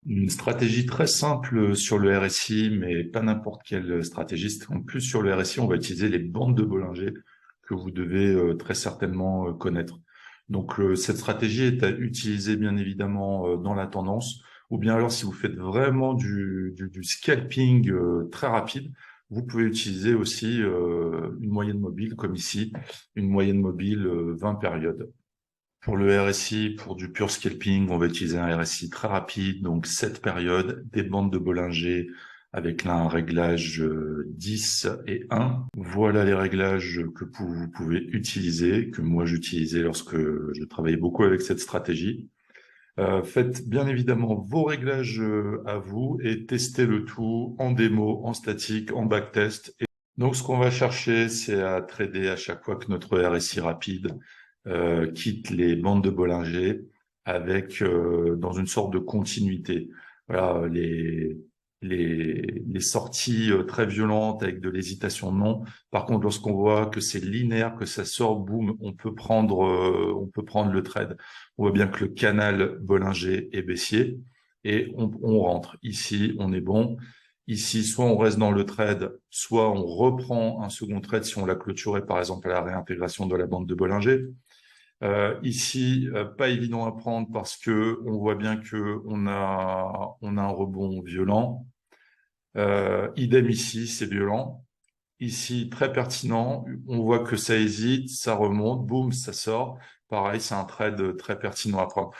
Une stratégie très simple sur le RSI, mais pas n'importe quelle stratégie. En plus, sur le RSI, on va utiliser les bandes de Bollinger que vous devez très certainement connaître. Donc, cette stratégie est à utiliser bien évidemment dans la tendance, ou bien alors si vous faites vraiment du scalping très rapide, vous pouvez utiliser aussi une moyenne mobile, comme ici, une moyenne mobile 20 périodes. Pour le RSI, pour du pure scalping, on va utiliser un RSI très rapide, donc 7 périodes, des bandes de Bollinger avec là un réglage 10 et 1. Voilà les réglages que vous pouvez utiliser, que moi j'utilisais lorsque je travaillais beaucoup avec cette stratégie. Faites bien évidemment vos réglages à vous et testez le tout en démo, en statique, en backtest. Donc, ce qu'on va chercher, c'est à trader à chaque fois que notre RSI rapide quitte les bandes de Bollinger avec dans une sorte de continuité. Voilà, les sorties très violentes avec de l'hésitation, non. Par contre, lorsqu'on voit que c'est linéaire, que ça sort, boum, on peut prendre le trade. On voit bien que le canal Bollinger est baissier et on rentre. Ici, on est bon. Ici, soit on reste dans le trade, soit on reprend un second trade si on l'a clôturé, par exemple, à la réintégration de la bande de Bollinger. Ici, pas évident à prendre parce que on voit bien que on a un rebond violent. Idem ici, c'est violent. Ici, très pertinent. On voit que ça hésite, ça remonte, boum, ça sort. Pareil, c'est un trade très pertinent à prendre.